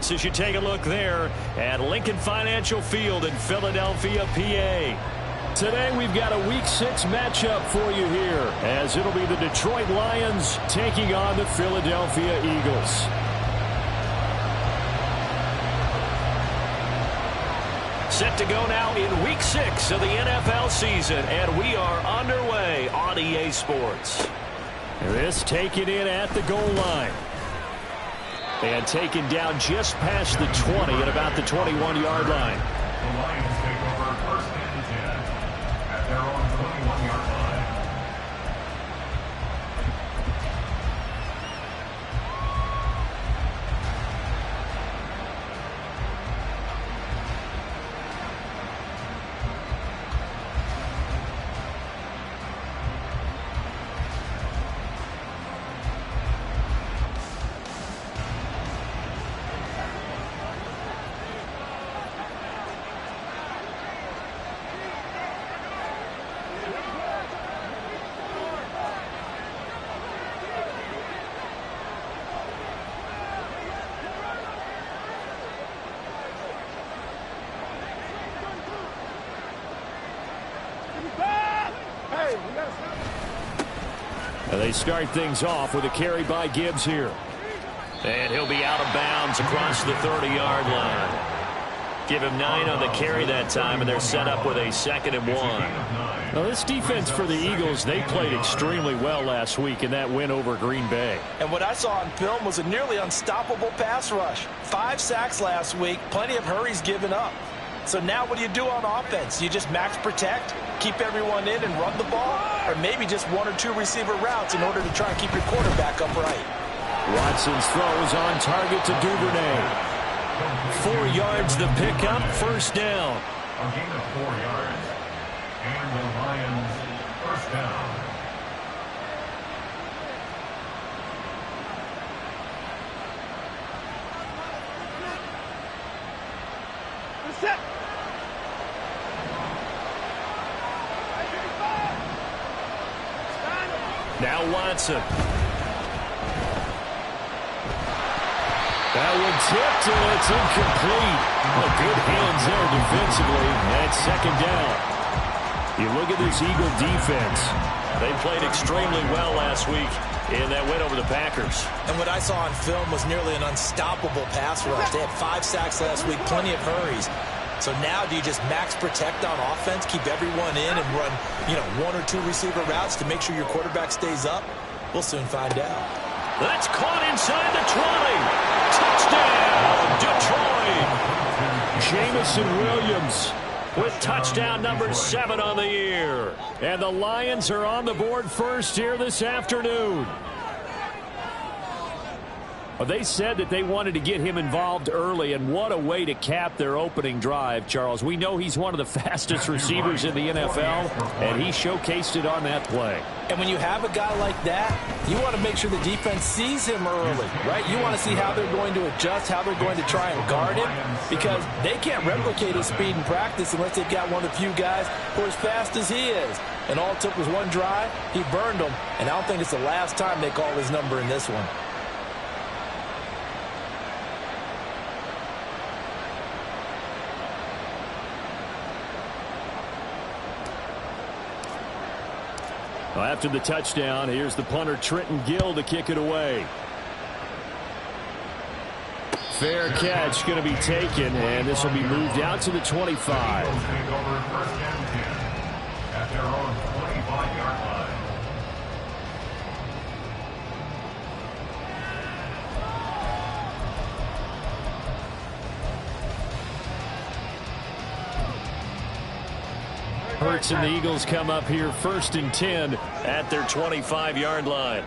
Sports as you take a look there at Lincoln Financial Field in Philadelphia, PA. Today we've got a Week 6 matchup for you here, as it'll be the Detroit Lions taking on the Philadelphia Eagles. Set to go now in Week 6 of the NFL season, and we are underway on EA Sports. This taken in at the goal line. And taken down just past the 20 at about the 21-yard line. The Lions take over first and 10 at their own 21-yard line. They start things off with a carry by Gibbs here. And he'll be out of bounds across the 30-yard line. Give him 9 on the carry that time, and they're set up with a 2nd and 1. Now, this defense for the Eagles, they played extremely well last week in that win over Green Bay. And what I saw on film was a nearly unstoppable pass rush. 5 sacks last week, plenty of hurries given up. So now what do you do on offense? You just max protect, keep everyone in and run the ball, or maybe just 1 or 2 receiver routes in order to try and keep your quarterback upright. Watson's throw is on target to Duvernay. 4 yards the pickup, first down. A gain of 4 yards. And the Lions first down. Now Watson. That one tipped, and it's incomplete. Well, good hands there defensively. That's 2nd down. You look at this Eagle defense. They played extremely well last week in that win over the Packers. And what I saw on film was nearly an unstoppable pass rush. They had 5 sacks last week, plenty of hurries. So now do you just max protect on offense, keep everyone in, and run, 1 or 2 receiver routes to make sure your quarterback stays up? We'll soon find out. That's caught inside the 20. Touchdown, Detroit. Jamison Williams with touchdown number 7 on the year. And the Lions are on the board first here this afternoon. Well, they said that they wanted to get him involved early, and what a way to cap their opening drive, Charles. We know he's one of the fastest receivers in the NFL, and he showcased it on that play. And when you have a guy like that, you want to make sure the defense sees him early, right? You want to see how they're going to adjust, how they're going to try and guard him, because they can't replicate his speed in practice unless they've got one of the few guys who are as fast as he is. And all it took was 1 drive. He burned them, and I don't think it's the last time they call his number in this one. Well, after the touchdown, here's the punter Trenton Gill to kick it away. Fair catch going to be taken, and this will be moved out to the 25. Eagles take over first and 10 at their own 25-yard line. Hurts and the Eagles come up here 1st and 10 at their 25-yard line.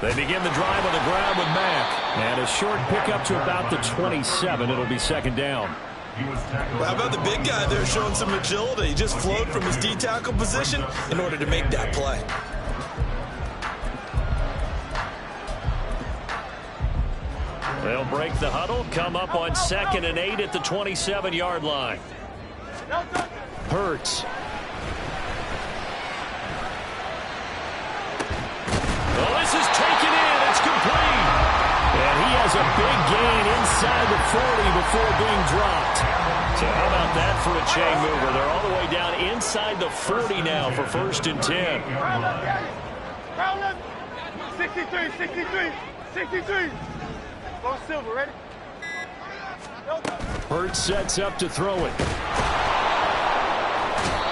They begin the drive on the ground with Mack. And a short pickup to about the 27. It'll be 2nd down. Well, how about the big guy there showing some agility? He just flowed from his D-tackle position in order to make that play. They'll break the huddle, come up on 2nd and 8 at the 27-yard line. Hurts. Oh, this is taken in. It's complete. And he has a big gain inside the 40 before being dropped. So how about that for a chain mover? They're all the way down inside the 40 now for 1st and 10. 63. Go Silver, ready? Hurts sets up to throw it.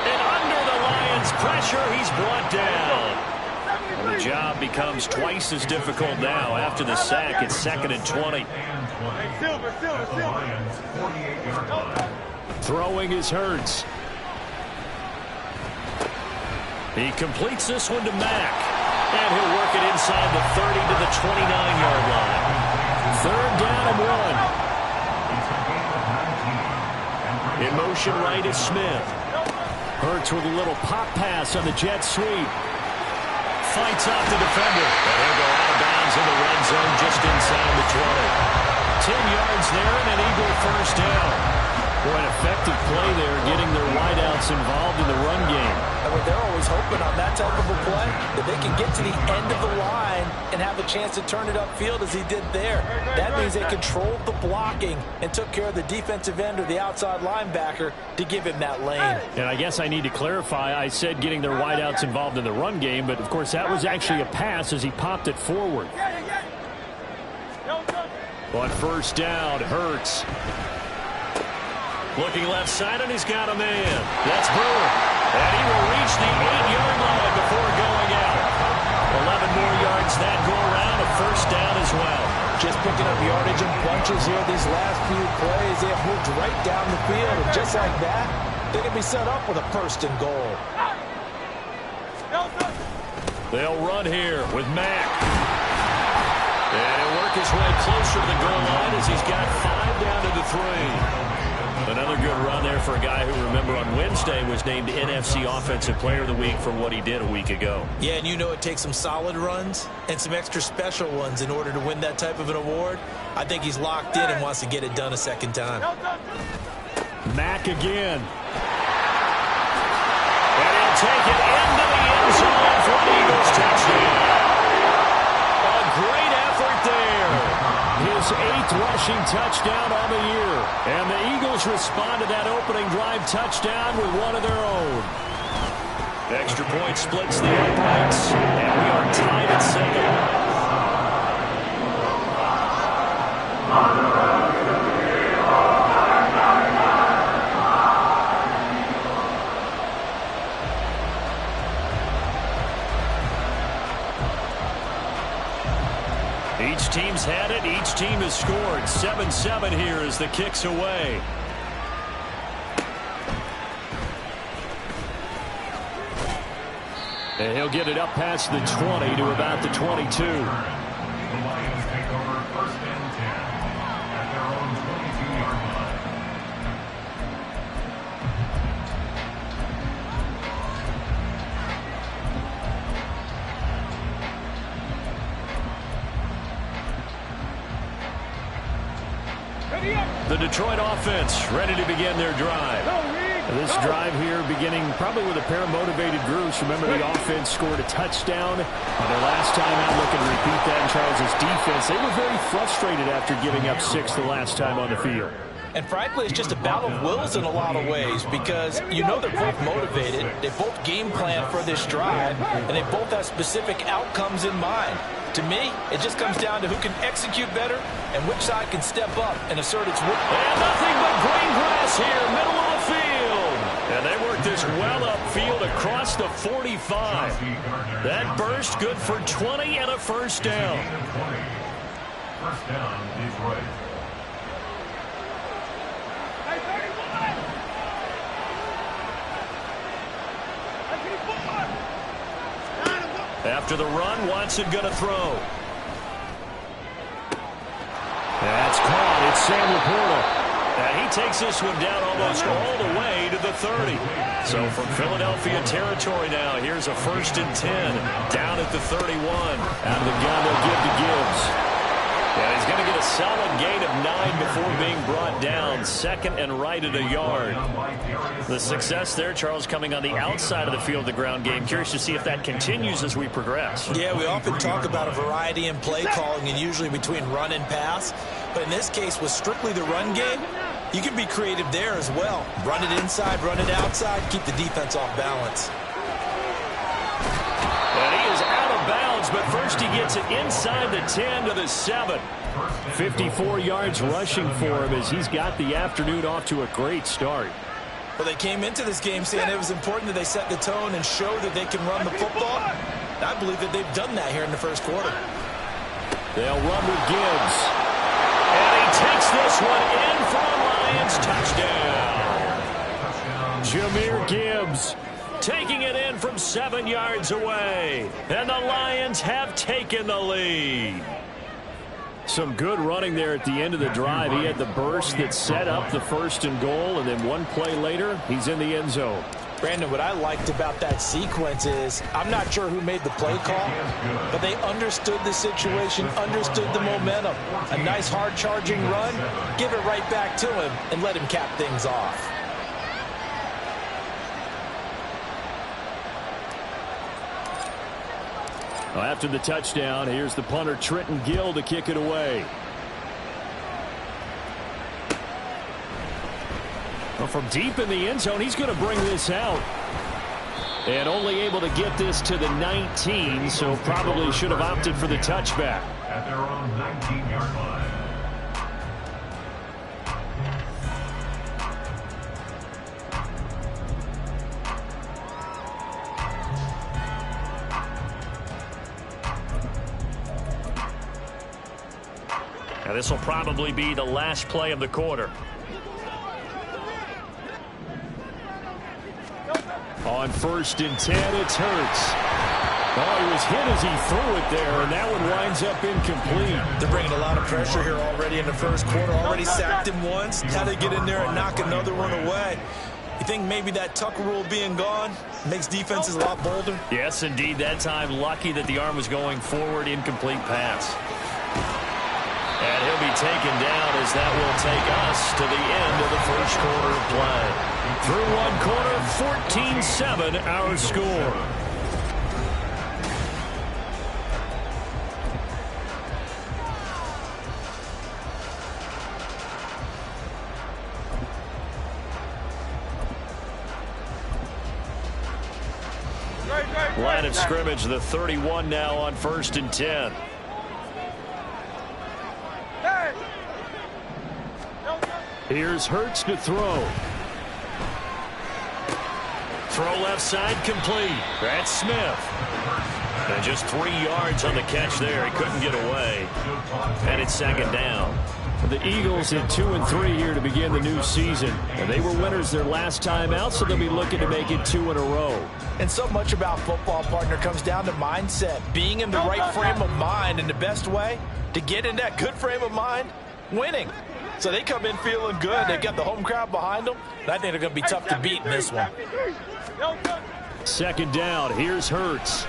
And under the Lions' pressure, he's brought down. And the job becomes twice as difficult now after the sack. It's 2nd and 20. Silver. Throwing is Hurts. He completes this one to Mack. And he'll work it inside the 30 to the 29-yard line. 3rd down and 1. In motion right is Smith. Hurts with a little pop pass on the jet sweep. Fights off the defender. And he'll go out of bounds in the red zone just inside the 20. 10 yards there and an Eagle 1st down. Boy, an effective play there, getting their wideouts involved in the run game. And what they're always hoping on that type of a play, that they can get to the end of the line and have a chance to turn it upfield as he did there. That means they controlled the blocking and took care of the defensive end or the outside linebacker to give him that lane. And I guess I need to clarify, I said getting their wideouts involved in the run game, but of course that was actually a pass as he popped it forward. On 1st down, Hurts. Looking left side, and he's got a man. That's Brewer. And he will reach the 8-yard line before going out. 11 more yards that go around, a 1st down as well. Just picking up yardage in bunches here these last few plays. They have moved right down the field, and just like that, they can be set up with a 1st and goal. They'll run here with Mack. And he'll work his way closer to the goal line as he's got 5 down to the 3. Another good run there for a guy who, remember, on Wednesday was named NFC Offensive Player of the Week for what he did a week ago. Yeah, and you know it takes some solid runs and some extra special ones in order to win that type of an award. I think he's locked in and wants to get it done a 2nd time. Mack again. And he'll take it into the end zone for an Eagles touchdown. A great effort there. His 8th rushing touchdown on the year. And the Eagles respond to that opening drive touchdown with one of their own. Extra point splits the uprights, and we are tied at 7. Each team's had it. Each team has scored. 7-7 here as the kick's away. And he'll get it up past the 20 to about the 22. The Lions take over 1st and 10 at their own 22-yard line. The Detroit offense ready to begin their drive. This drive here beginning probably with a pair of motivated groups. Remember, the offense scored a touchdown on their last time out. Looking to repeat that in Charles' defense. They were very frustrated after giving up 6 the last time on the field. And frankly, it's just a battle of wills in a lot of ways because you know they're both motivated. They both game plan for this drive, and they both have specific outcomes in mind. To me, it just comes down to who can execute better and which side can step up and assert its will. And nothing but green grass here, middle of the field. And they work this well upfield across the 45. That burst good for 20 and a 1st down. 1st down, Detroit. After the run, Watson going to throw. That's caught. It's Sam Laporta. And he takes this one down almost all the way to the 30. So from Philadelphia territory now, here's a 1st and 10 down at the 31. Out of the gun, they'll give to Gibbs. And he's going to get a a solid gain of 9 before being brought down. Second and right at a yard. The success there, Charles, coming on the outside of the field, the ground game. Curious to see if that continues as we progress. Yeah, we often talk about a variety in play calling and usually between run and pass. But in this case, with strictly the run game, you can be creative there as well. Run it inside, run it outside, keep the defense off balance. And he is out of bounds, but first he gets it inside the 10 to the 7. 54 yards rushing for him as he's got the afternoon off to a great start. Well, they came into this game saying it was important that they set the tone and show that they can run the football. I believe that they've done that here in the first quarter. They'll run with Gibbs. And he takes this one in for a Lions touchdown. Jahmyr Gibbs taking it in from 7 yards away. And the Lions have taken the lead. Some good running there at the end of the drive. He had the burst that set up the 1st and goal, and then one play later, he's in the end zone. Brandon, what I liked about that sequence is I'm not sure who made the play call, but they understood the situation, understood the momentum. A nice hard charging run, give it right back to him, and let him cap things off. Well, after the touchdown, here's the punter Trenton Gill to kick it away. Well, from deep in the end zone, he's going to bring this out. And only able to get this to the 19, so probably should have opted for the touchback. At their own 19-yard line. Now this will probably be the last play of the quarter. On 1st and 10, it's Hurts. Oh, he was hit as he threw it there, and that one winds up incomplete. They're bringing a lot of pressure here already in the first quarter. Already sacked him once. Now they get in there and knock another one away. You think maybe that Tucker rule being gone makes defenses a lot bolder? Yes, indeed. That time, lucky that the arm was going forward, incomplete pass. And he'll be taken down as that will take us to the end of the first quarter of play. Through one quarter, 14-7 our score. Line of scrimmage, the 31 now on 1st and 10. Here's Hurts to throw. Throw left side complete. That's Smith. And just 3 yards on the catch there. He couldn't get away. And it's 2nd down. The Eagles hit 2 and 3 here to begin the new season. And they were winners their last time out, so they'll be looking to make it 2 in a row. And so much about football, partner, comes down to mindset. Being in the right frame of mind, and the best way to get in that good frame of mind, winning. So they come in feeling good. They've got the home crowd behind them. I think they're going to be tough to beat in this one. 2nd down. Here's Hurts.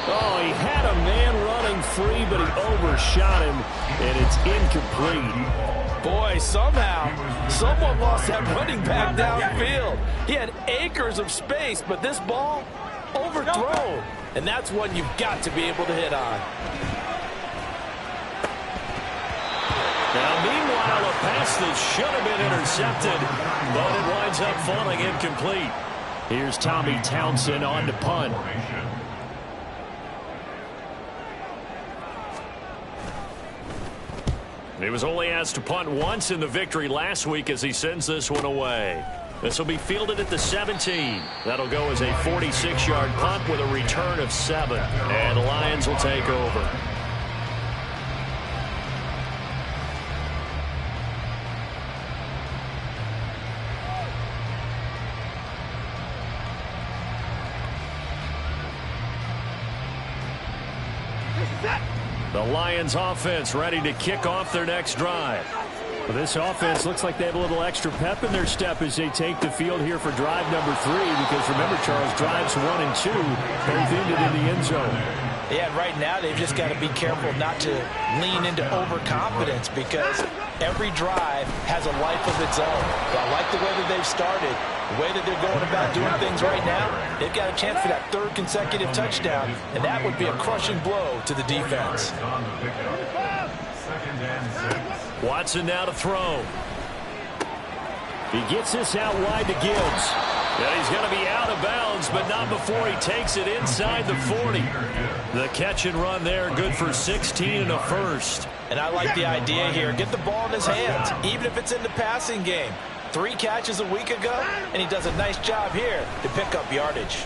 Oh, he had a man running free, but he overshot him, and it's incomplete. Boy, somehow, someone lost that running back downfield. He had acres of space, but this ball overthrown. And that's one you've got to be able to hit on. Now, meanwhile, a pass that should have been intercepted, but it winds up falling incomplete. Here's Tommy Townsend on to punt. He was only asked to punt once in the victory last week as he sends this one away. This will be fielded at the 17. That'll go as a 46-yard punt with a return of 7. And the Lions will take over. The Lions offense ready to kick off their next drive. Well, this offense looks like they have a little extra pep in their step as they take the field here for drive number 3, because remember, Charles, drives 1 and 2, both ended in the end zone. Yeah, and right now they've just got to be careful not to lean into overconfidence because every drive has a life of its own. But I like the way that they've started, the way that they're going about doing things right now. They've got a chance for that third consecutive touchdown, and that would be a crushing blow to the defense. Watson now to throw. He gets this out wide to Gibbs. And he's going to be out of bounds, but not before he takes it inside the 40. The catch and run there, good for 16 and a first. And I like the idea here. Get the ball in his hands, even if it's in the passing game. 3 catches a week ago, and he does a nice job here to pick up yardage.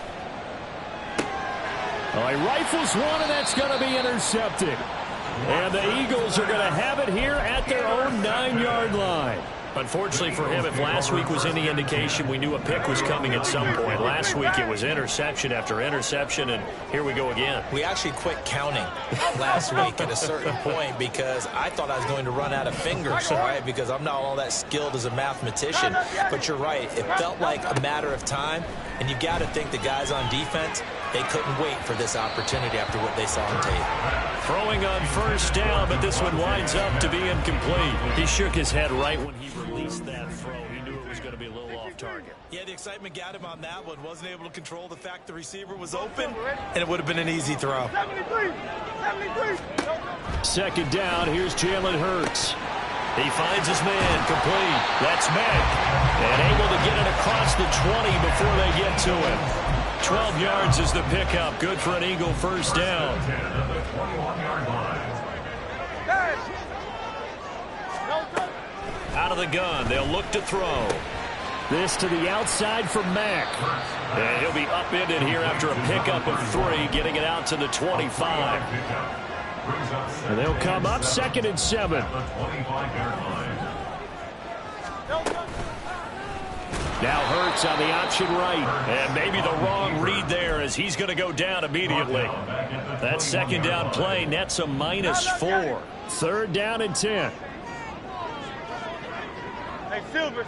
Well, he rifles one, and that's going to be intercepted. And the Eagles are going to have it here at their own 9-yard line. Unfortunately for him, if last week was any indication, we knew a pick was coming at some point. Last week it was interception after interception, and here we go again. We actually quit counting last week at a certain point because I thought I was going to run out of fingers, right? Because I'm not all that skilled as a mathematician. But you're right. It felt like a matter of time, and you got to think the guys on defense, they couldn't wait for this opportunity after what they saw on tape. Throwing on first down, but this one winds up to be incomplete. He shook his head right when he released that throw. He knew it was going to be a little off target. Yeah, the excitement got him on that one. Wasn't able to control the fact the receiver was open, and it would have been an easy throw. 73. Second down, here's Jalen Hurts. He finds his man, complete. That's Mack. And able to get it across the 20 before they get to him. 12 yards is the pickup. Good for an Eagle first down. Out of the gun, they'll look to throw. This to the outside for Mack. And he'll be upended here after a pickup of 3, getting it out to the 25. And they'll come up 2nd and 7. Now Hurts on the option right. And maybe the wrong read there as he's going to go down immediately. That second down play nets a -4. 3rd down and 10. Hey, Silver.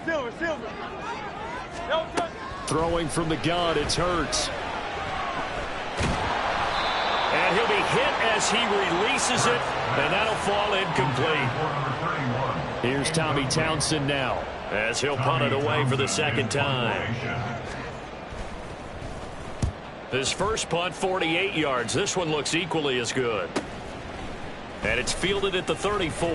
Throwing from the gun, it's Hurts. And he'll be hit as he releases it, and that'll fall incomplete. Here's Tommy Townsend now, as he'll punt it away for the second time. His first punt, 48 yards. This one looks equally as good. And it's fielded at the 34.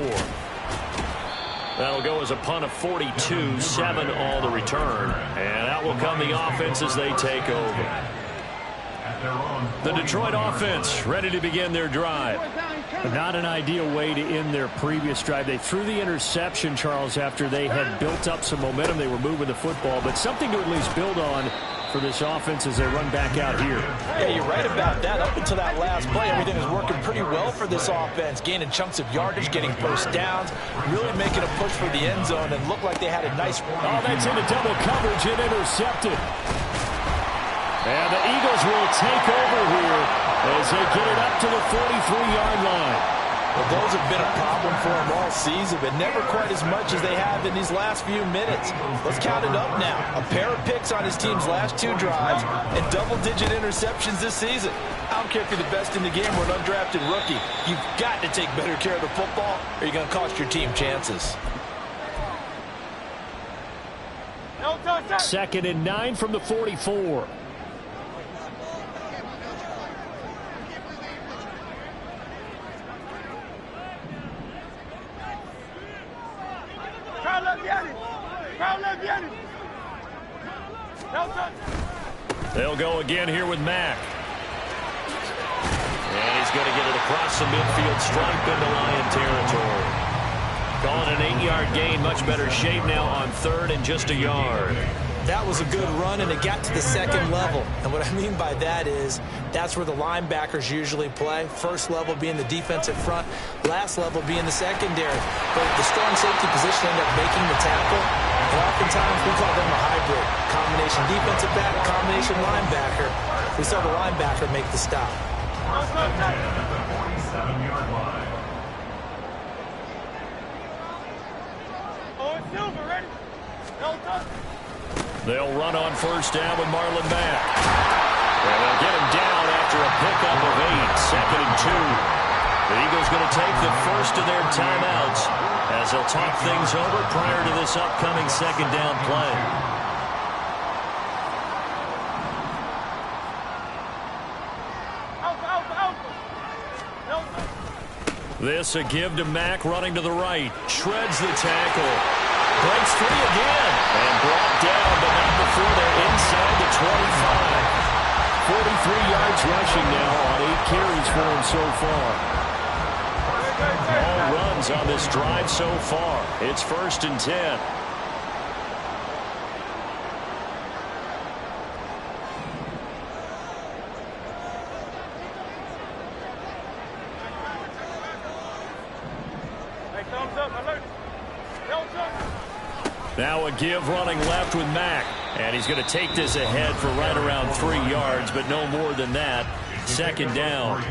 That'll go as a punt of 42, 7 all the return. And out will come the offense as they take over. The Detroit offense ready to begin their drive. Not an ideal way to end their previous drive. They threw the interception, Charles, after they had built up some momentum. They were moving the football, but something to at least build on for this offense as they run back out here. Yeah, you're right about that. Up until that last play, everything was working pretty well for this offense, gaining chunks of yardage, getting first downs, really making a push for the end zone, and looked like they had a nice run. Oh, that's into double coverage and intercepted. And the Eagles will take over here as they get it up to the 43-yard line. Well, those have been a problem for them all season, but never quite as much as they have in these last few minutes. Let's count it up now. A pair of picks on his team's last 2 drives and double-digit interceptions this season. I don't care if you're the best in the game or an undrafted rookie. You've got to take better care of the football or you're going to cost your team chances. 2nd and 9 from the 44. They'll go again here with Mack. And he's going to get it across the midfield stripe into Lion territory. Calling an 8-yard gain, much better shape now on 3rd and just a yard. That was a good run, and it got to the second level. And what I mean by that is that's where the linebackers usually play. First level being the defensive front, last level being the secondary. But the strong safety position ended up making the tackle. And oftentimes we call them a hybrid. Combination defensive back, combination linebacker. We saw the linebacker make the stop. They'll run on first down with Marlon Mack. And they'll get him down after after a pickup of 8, 2nd and 2. The Eagles going to take the first of their timeouts as they'll talk things over prior to this upcoming second down play. This a give to Mack running to the right. Shreds the tackle. Breaks free again. And brought down, but not before they're inside the 25. 43 yards rushing now on 8 carries for him so far. All runs on this drive so far. It's 1st and 10. Now a give running left with Mack. And he's going to take this ahead for right around 3 yards, but no more than that. 2nd down.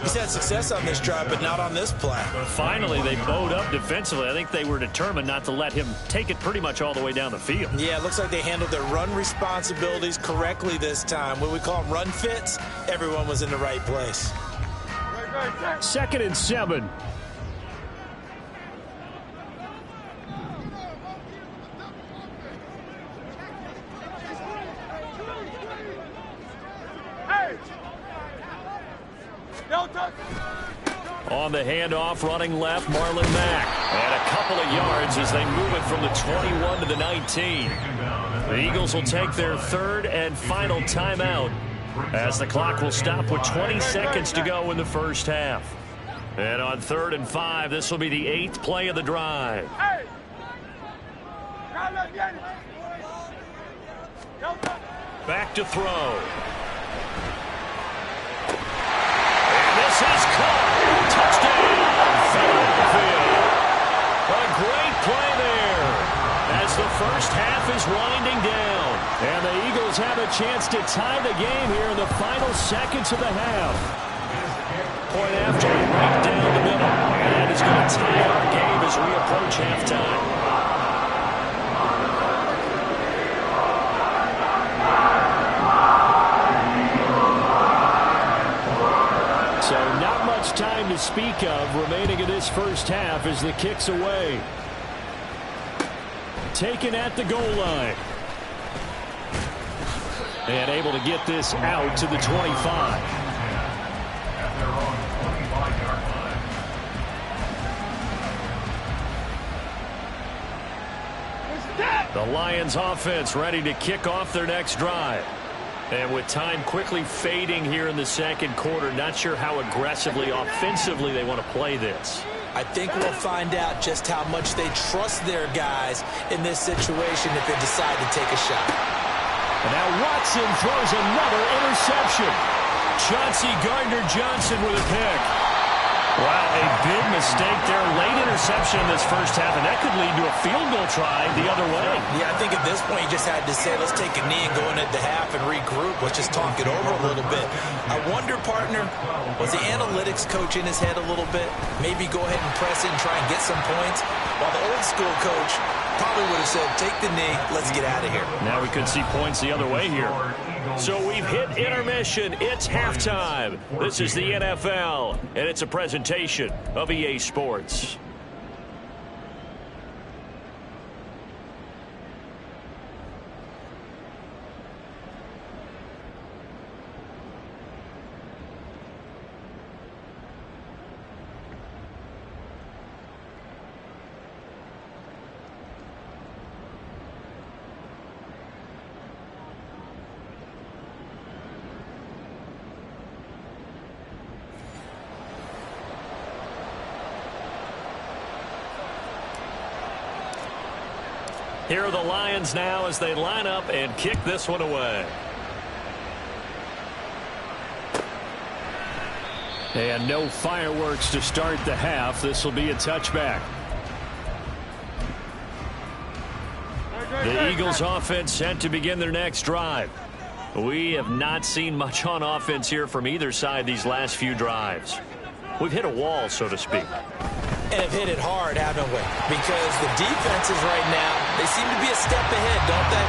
He's had success on this drive, but not on this play. Finally, they bowed up defensively. I think they were determined not to let him take it pretty much all the way down the field. Yeah, it looks like they handled their run responsibilities correctly this time. What we call them run fits, everyone was in the right place. 2nd and 7. On the handoff, running left, Marlon Mack. And a couple of yards as they move it from the 21 to the 19. The Eagles will take their 3rd and final timeout as the clock will stop with 20 seconds to go in the first half. And on 3rd and 5, this will be the 8th play of the drive. Back to throw. This is caught. Touchdown, Philadelphia. A great play there as the first half is winding down. And the Eagles have a chance to tie the game here in the final seconds of the half. Point after right down the middle. And it's going to tie our game as we approach halftime. So not much time to speak of remaining in this first half as the kick's away. Taken at the goal line. And able to get this out to the 25. At their own 25-yard line. The Lions offense ready to kick off their next drive. And with time quickly fading here in the second quarter, not sure how aggressively, offensively they want to play this. I think we'll find out just how much they trust their guys in this situation if they decide to take a shot. And now Watson throws another interception. Chauncey Gardner-Johnson with a pick. Wow, a big mistake there. Late interception in this first half, and that could lead to a field goal try the other way. Yeah, I think at this point you just had to say, let's take a knee and go into the half and regroup. Let's just talk it over a little bit. I wonder, partner, was the analytics coach in his head a little bit? Maybe go ahead and press it and try and get some points? While the old school coach probably would have said, take the knee, let's get out of here. Now we could see points the other way here. So we've hit intermission. It's halftime. This is the NFL, and it's a presentation of EA Sports. Here are the Lions now as they line up and kick this one away. And no fireworks to start the half. This will be a touchback. The Eagles offense set to begin their next drive. We have not seen much on offense here from either side these last few drives. We've hit a wall, so to speak. And have hit it hard, haven't we? Because the defenses right now, they seem to be a step ahead, don't they?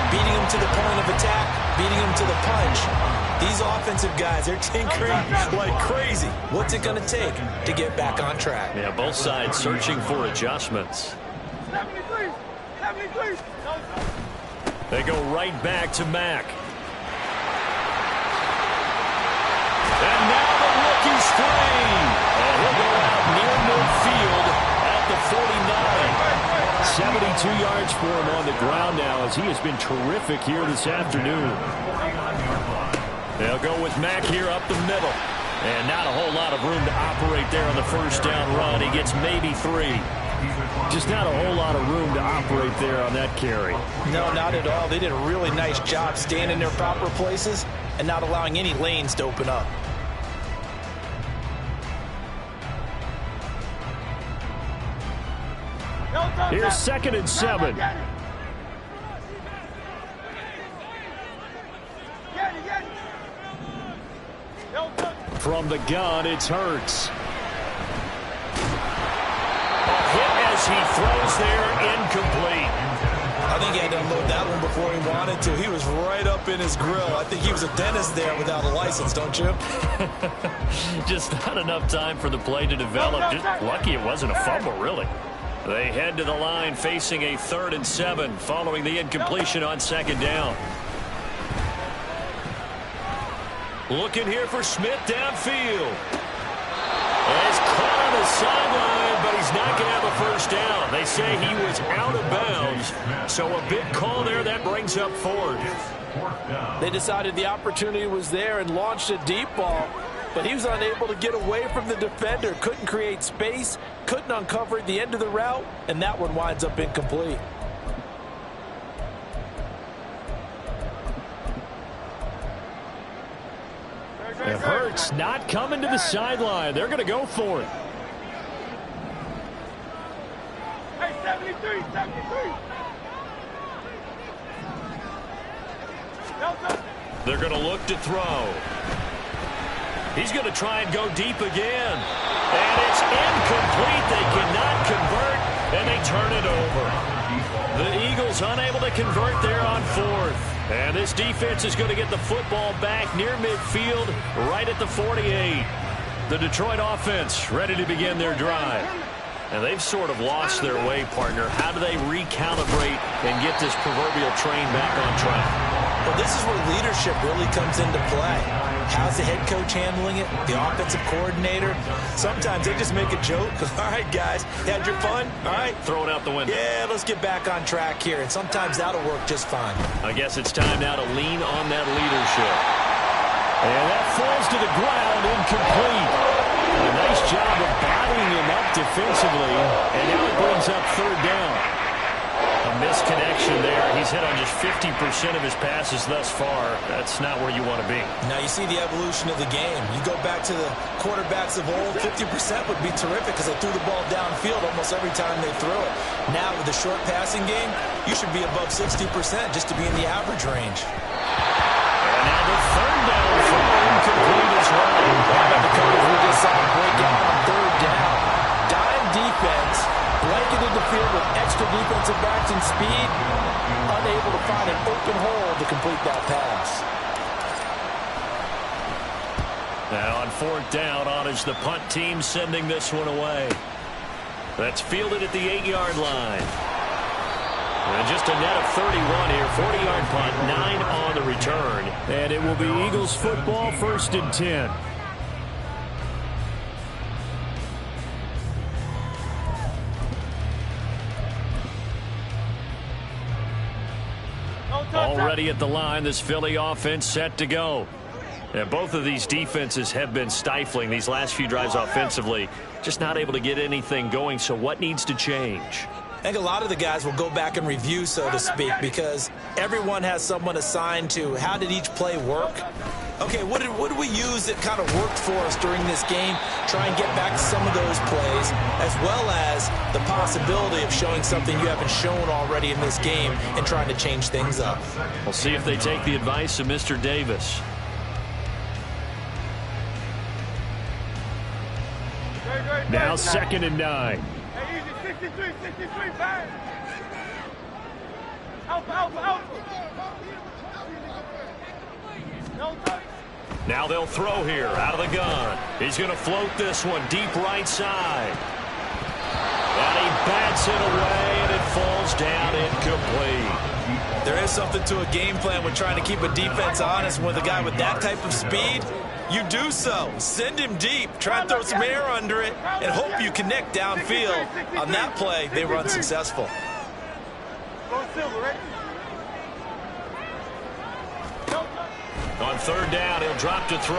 Beating them to the point of attack, beating them to the punch. These offensive guys, they're tinkering like crazy. What's it going to take to get back on track? Yeah, both sides searching for adjustments. 73, 73. They go right back to Mack. And now the rookie's free. And he'll go out near midfield at the 49. 72 yards for him on the ground now as he has been terrific here this afternoon. They'll go with Mack here up the middle. And not a whole lot of room to operate there on the first down run. He gets maybe 3. Just not a whole lot of room to operate there on that carry. No, not at all. They did a really nice job staying in their proper places and not allowing any lanes to open up. Here's 2nd and 7. From the gun, it's Hurts. As he throws there, incomplete. I think he had to unload that one before he wanted to. He was right up in his grill. I think he was a dentist there without a license, don't you? Just not enough time for the play to develop. Just lucky it wasn't a fumble, really. They head to the line facing a 3rd and 7 following the incompletion on 2nd down. Looking here for Smith downfield. He's caught on the sideline, but he's not going to have a first down. They say he was out of bounds, so a big call there that brings up 4th. They decided the opportunity was there and launched a deep ball, but he was unable to get away from the defender, couldn't create space, couldn't uncover the end of the route, and that one winds up incomplete. If Hurts not coming to the sideline, they're going to go for it. Hey, 73, 73. They're going to look to throw. He's going to try and go deep again. And it's incomplete. They cannot convert, and they turn it over. The Eagles unable to convert there on 4th. And this defense is going to get the football back near midfield, right at the 48. The Detroit offense ready to begin their drive. And they've sort of lost their way, partner. How do they recalibrate and get this proverbial train back on track? Well, this is where leadership really comes into play. How's the head coach handling it? The offensive coordinator? Sometimes they just make a joke. All right, guys, had your fun? All right. Throw it out the window. Yeah, let's get back on track here. And sometimes that'll work just fine. I guess it's time now to lean on that leadership. And that falls to the ground, incomplete. A nice job of bottling him up defensively, and now it brings up 3rd down. A misconnection there. He's hit on just 50% of his passes thus far. That's not where you want to be. Now you see the evolution of the game. You go back to the quarterbacks of old, 50% would be terrific because they threw the ball downfield almost every time they threw it. Now with the short passing game, you should be above 60% just to be in the average range. And now the 3rd down for incomplete as well. How about the coverage we just saw break out on 3rd down? Dime defense, blanketed the field with extra defensive backs and speed, unable to find an open hole to complete that pass. Now on 4th down, on is the punt team sending this one away. That's fielded at the 8-yard line. And just a net of 31 here, 40-yard punt, 9 on the return. And it will be Eagles football, 1st and 10. Already at the line, this Philly offense set to go. And both of these defenses have been stifling these last few drives offensively. Just not able to get anything going, so what needs to change? I think a lot of the guys will go back and review, so to speak, because everyone has someone assigned to how did each play work. Okay, what did we use that kind of worked for us during this game? Try and get back to some of those plays, as well as the possibility of showing something you haven't shown already in this game and trying to change things up. We'll see if they take the advice of Mr. Davis. Now 2nd and 9. Hey, easy, 63, 63, bang. Alpha, alpha, alpha. No touch. Now they'll throw here out of the gun. He's going to float this one deep right side. And he bats it away, and it falls down incomplete. There is something to a game plan when trying to keep a defense honest. With a guy with that type of speed, you do so. Send him deep. Try and throw some air under it and hope you connect downfield. On that play, they were unsuccessful. On third down, he'll drop to throw.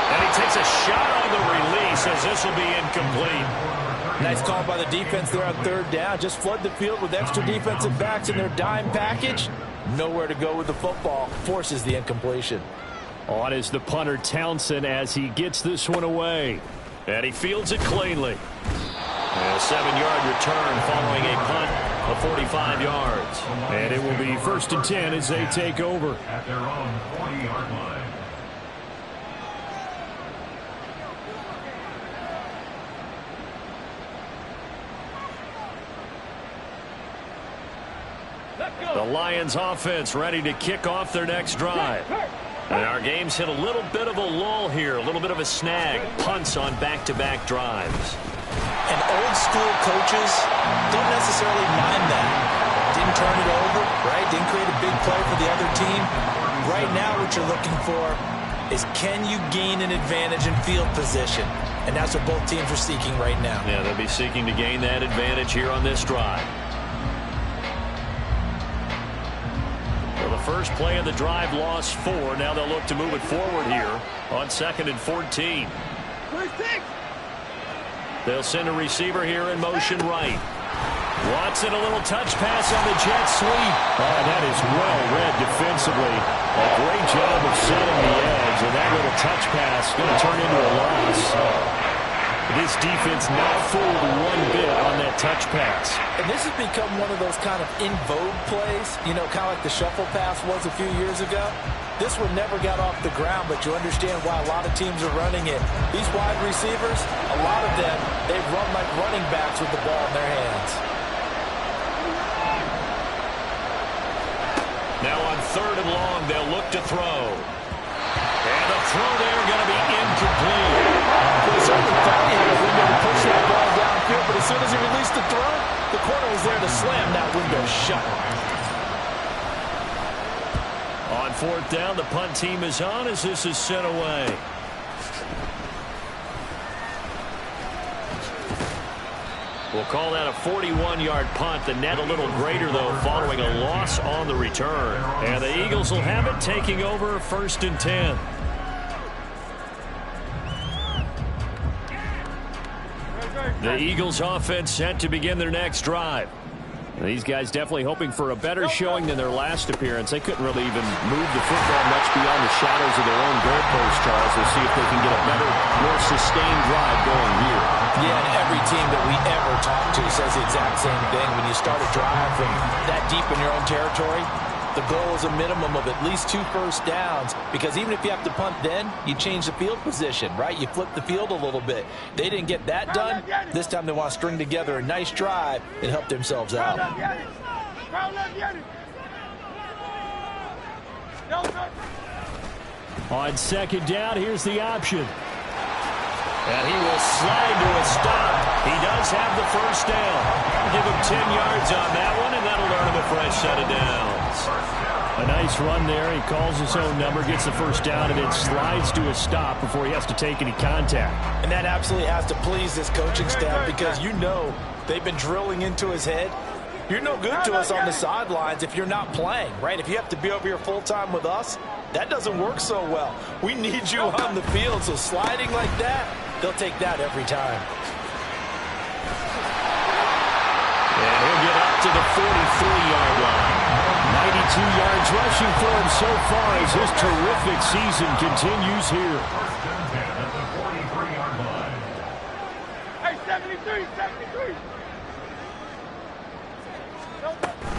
And he takes a shot on the release as this will be incomplete. Nice call by the defense there on third down. Just flood the field with extra defensive backs in their dime package. Nowhere to go with the football. Forces the incompletion. On is the punter Townsend as he gets this one away. And he fields it cleanly. And a 7-yard return following a punt of 45 yards. And it will be 1st and 10 as they take over. At their own 40-yard line. The Lions offense ready to kick off their next drive. And our game's hit a little bit of a lull here, a little bit of a snag. Punts on back-to-back drives. And old school coaches don't necessarily mind that. Didn't turn it over, right? Didn't create a big play for the other team. Right now what you're looking for is can you gain an advantage in field position? And that's what both teams are seeking right now. Yeah, they'll be seeking to gain that advantage here on this drive. Well, the first play of the drive lost 4. Now they'll look to move it forward here on 2nd and 14. They'll send a receiver here in motion right. Watson, a little touch pass on the jet sweep. Oh, that is well read defensively. A great job of setting the edge, and that little touch pass going to turn into a loss. This defense not fooled one bit on that touch pass. And this has become one of those kind of in vogue plays, you know, kind of like the shuffle pass was a few years ago. This one never got off the ground, but you understand why a lot of teams are running it. These wide receivers, a lot of them, they run like running backs with the ball in their hands. Now on 3rd and long, they'll look to throw. And the throw there going to be incomplete. Well, he certainly thought he had a window to push that ball downfield, but as soon as he released the throw, the corner was there to slam that window shut. On 4th down, the punt team is on as this is sent away. We'll call that a 41-yard punt. The net a little greater, though, following a loss on the return. And the Eagles will have it, taking over 1st and 10. The Eagles offense set to begin their next drive. These guys definitely hoping for a better showing than their last appearance. They couldn't really even move the football much beyond the shadows of their own goalpost, Charles. We'll see if they can get a better, more sustained drive going here. Yeah, and every team that we ever talk to says the exact same thing. When you start a drive from that deep in your own territory, the goal is a minimum of at least 2 first downs, because even if you have to punt then, you change the field position, right? You flip the field a little bit. They didn't get that done. This time they want to string together a nice drive and help themselves out. On 2nd down, here's the option. And he will slide to a stop. He does have the first down. Give him 10 yards on that one, and that'll earn him a fresh set of downs. A nice run there. He calls his own number, gets the first down, and then slides to a stop before he has to take any contact. And that absolutely has to please this coaching staff, because you know they've been drilling into his head. You're no good to us on the sidelines if you're not playing, right? If you have to be over here full-time with us, that doesn't work so well. We need you on the field, so sliding like that, they'll take that every time. And he'll get up to the 43-yard line. 92 yards rushing for him so far as his terrific season continues here. 1st and 10 at the 43-yard line. Hey, 73, 73.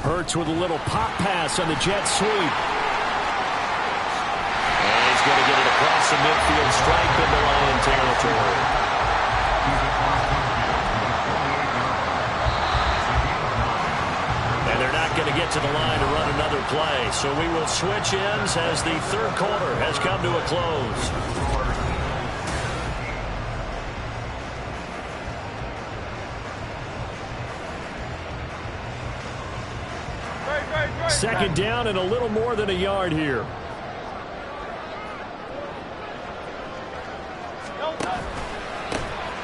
Hurts with a little pop pass on the jet sweep. And he's going to get it across the midfield stripe into Lion territory. And they're not going to get to to the line to run another play. So we will switch ends as the third quarter has come to a close. Second down and a little more than a yard here.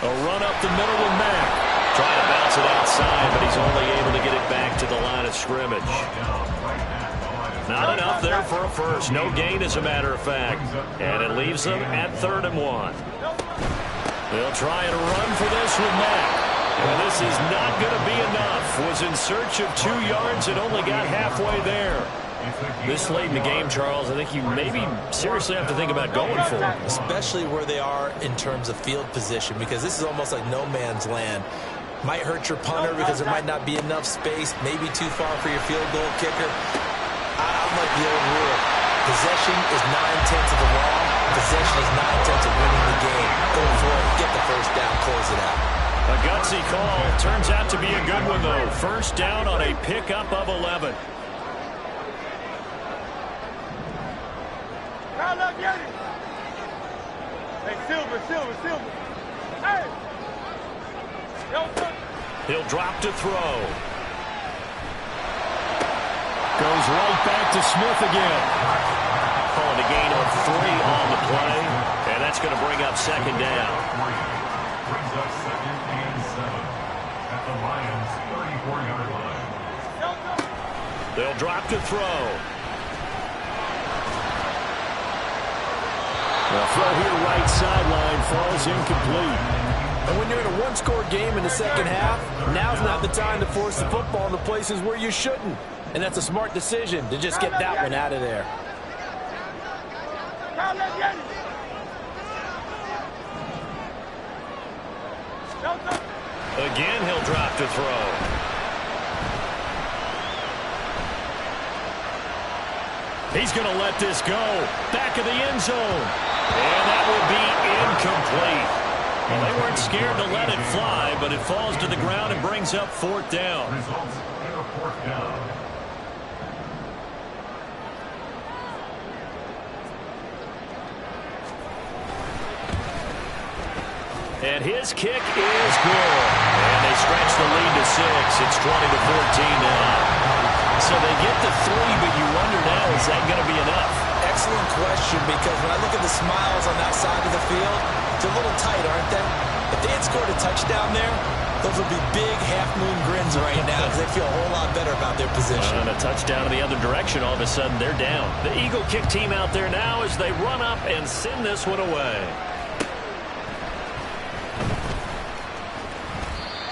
A run up the middle with Mack. Trying to bounce it outside, but he's only able to get it back to the line of scrimmage. Not enough there for a first. No gain, as a matter of fact. And it leaves them at 3rd and 1. They'll try and run for this with Mack. And this is not going to be enough. Was in search of 2 yards and only got halfway there. This late in the game, Charles, I think you maybe seriously have to think about going for it. Especially where they are in terms of field position, because this is almost like no man's land. Might hurt your punter because there might not be enough space, maybe too far for your field goal kicker. I'm like the old rule. Possession is 9/10 of the law. Possession is 9/10 of winning the game. Go for it, get the first down, close it out. A gutsy call. Turns out to be a good one, though. First down on a pickup of 11. Hey, Silver. Hey! He'll drop to throw. Goes right back to Smith again. Calling a gain of 3 on the play. And that's going to bring up second down. Brings up 2nd and 7 at the Lions' 34-yard line. They'll drop to throw. The throw here right sideline falls incomplete. And when you're in a one-score game in the second half, now's not the time to force the football in the places where you shouldn't. And that's a smart decision to just get that one out of there. Again, he'll drop to throw. He's going to let this go. Back of the end zone. And that will be incomplete. Well, they weren't scared to let it fly, but it falls to the ground and brings up 4th down. Results in a 4th down. And his kick is good. And they stretch the lead to 6. It's 20-14 now. So they get the 3, but you wonder now, is that going to be enough? Excellent question, because when I look at the smiles on that side of the field, they're a little tight, aren't they? If they had scored a touchdown there, those would be big half-moon grins right now because they feel a whole lot better about their position. And a touchdown in the other direction, all of a sudden they're down. The Eagle kick team out there now as they run up and send this one away.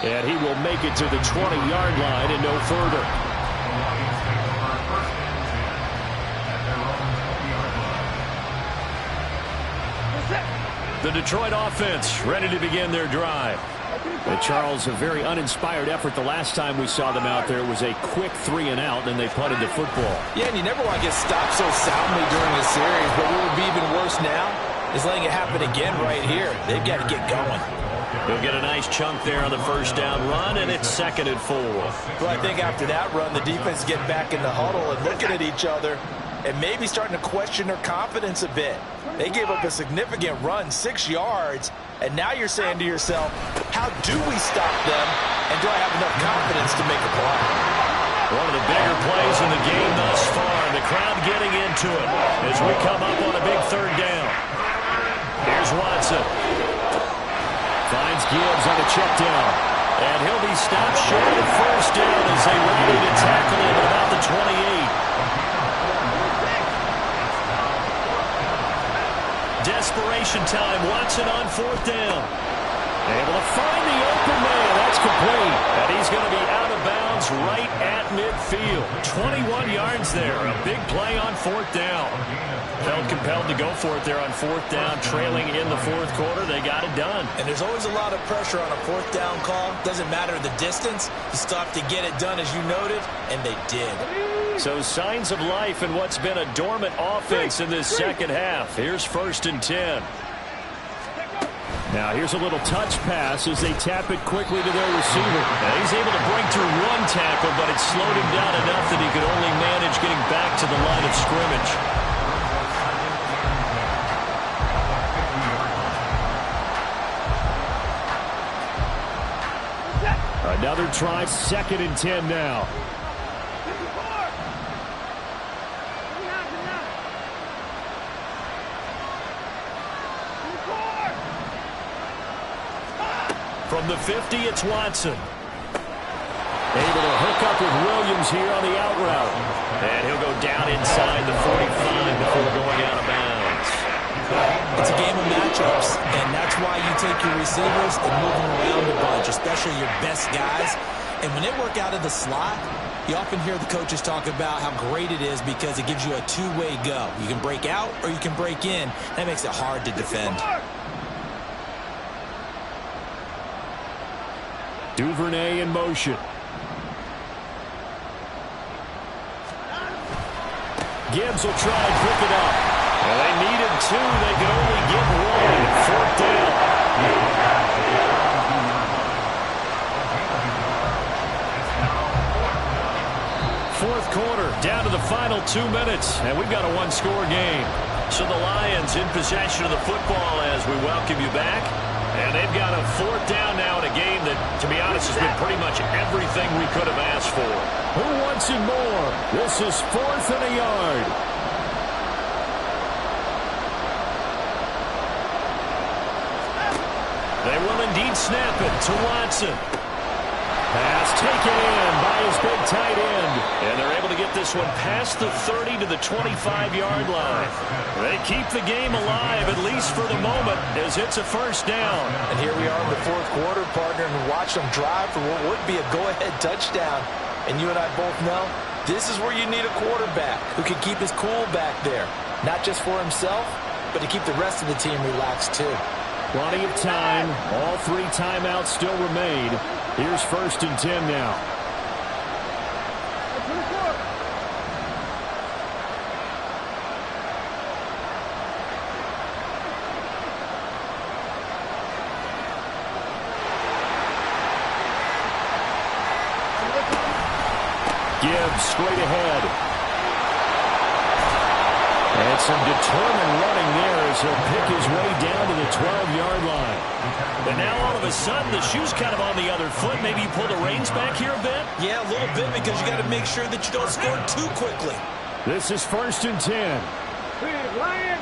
And he will make it to the 20-yard line and no further. The Detroit offense ready to begin their drive. Charles, a very uninspired effort the last time we saw them out there. It was a quick 3 and out, and they punted the football. Yeah, and you never want to get stopped so soundly during a series, but what would be even worse now is letting it happen again right here. They've got to get going. They'll get a nice chunk there on the first down run, and it's 2nd and 4. Well, I think after that run, the defense is getting back in the huddle and looking at each other and maybe starting to question their confidence a bit. They gave up a significant run, 6 yards, and now you're saying to yourself, how do we stop them, and do I have enough confidence to make a play? One of the bigger plays in the game thus far, and the crowd getting into it as we come up on a big 3rd down. Here's Watson. Finds Gibbs on a check down. And he'll be stopped short of 1st down as they rally to tackle him at about the 28. Desperation time. Watson on 4th down. Able to find the open man. That's complete. And he's going to be out of bounds right at midfield. 21 yards there. A big play on 4th down. Felt compelled to go for it there on 4th down. Trailing in the 4th quarter. They got it done. And there's always a lot of pressure on a 4th down call. Doesn't matter the distance. You still have to get it done, as you noted. And they did. So signs of life in what's been a dormant offense in this second half. Here's 1st and 10. Now here's a little touch pass as they tap it quickly to their receiver. Now, he's able to break through one tackle, but it slowed him down enough that he could only manage getting back to the line of scrimmage. Another try, 2nd and 10 now. From the 50, it's Watson. Able to hook up with Williams here on the out route. And he'll go down inside the 45 before going out of bounds. It's a game of matchups, and that's why you take your receivers and move them around a bunch, especially your best guys. And when they work out of the slot, you often hear the coaches talk about how great it is because it gives you a two-way go. You can break out or you can break in. That makes it hard to defend. Duvernay in motion. Gibbs will try and pick it up. Well, they needed 2. They could only get 1. 4th down. 4th quarter, down to the final 2 minutes, and we've got a 1-score game. So the Lions in possession of the football as we welcome you back. And they've got a 4th down now in a game that, to be honest, has been pretty much everything we could have asked for. Who wants it more? This is 4th and a yard. They will indeed snap it to Watson. Pass taken in by his big tight end. And they're able to get this one past the 30 to the 25-yard line. They keep the game alive, at least for the moment, as it's a 1st down. And here we are in the 4th quarter, partner, and watch them drive for what would be a go-ahead touchdown. And you and I both know this is where you need a quarterback who can keep his cool back there. Not just for himself, but to keep the rest of the team relaxed too. Plenty of time. All 3 timeouts still remain. Here's 1st and 10 now. Gibbs straight ahead. And some determined running there as he'll pick his way down to the 12-yard line. But now all of a sudden the shoe's kind of on the other foot. Maybe you pull the reins back here a bit? Yeah, a little bit because you got to make sure that you don't score too quickly. This is 1st and 10. Big Lion.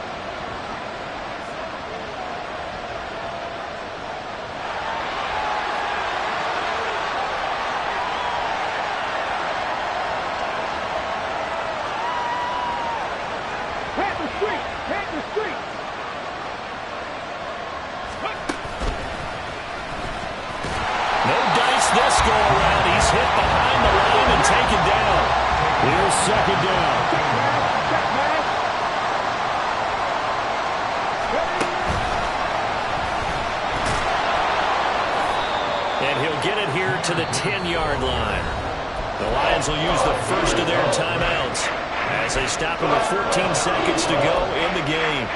This go around, he's hit behind the line and taken down. Here's 2nd down. And he'll get it here to the 10-yard line. The Lions will use the first of their timeouts as they stop him with 14 seconds to go in the game.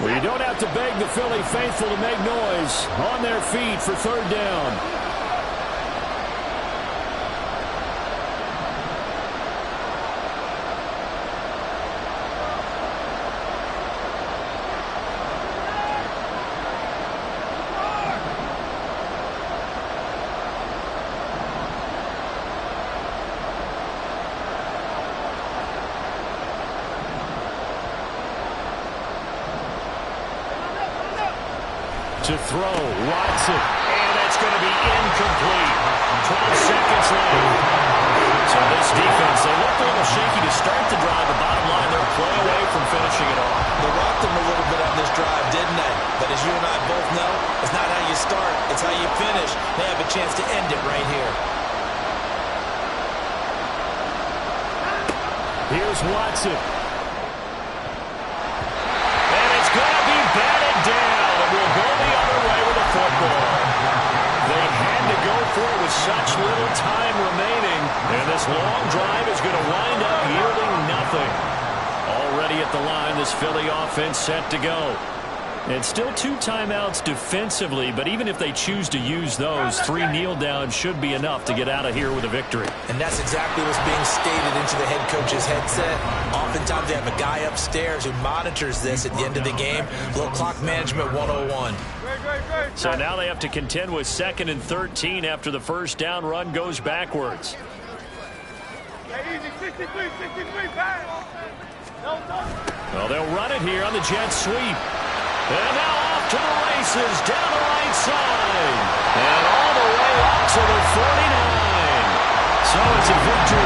Well, you don't have to beg the Philly faithful to make noise. On their feet for 3rd down. To throw, Watson. And that's going to be incomplete. 12 seconds left. So this defense, they looked a little shaky to start the drive. The bottom line, they're a play away from finishing it off. They rocked them a little bit on this drive, didn't they? But as you and I both know, it's not how you start, it's how you finish. They have a chance to end it right here. Here's Watson. And it's going to be batted down. It will go the other way with a football. They had to go for it with such little time remaining. And this long drive is going to wind up yielding nothing. Already at the line, this Philly offense set to go. And still 2 timeouts defensively, but even if they choose to use those, 3 kneel downs should be enough to get out of here with a victory. And that's exactly what's being stated into the head coach's headset. Oftentimes they have a guy upstairs who monitors this at the end of the game. Little clock management 101. So now they have to contend with 2nd and 13 after the first down run goes backwards. Easy, 63, pass. No. Well, they'll run it here on the jet sweep. And now off to the races, down the right side. And all the way up to the 49. So it's a victory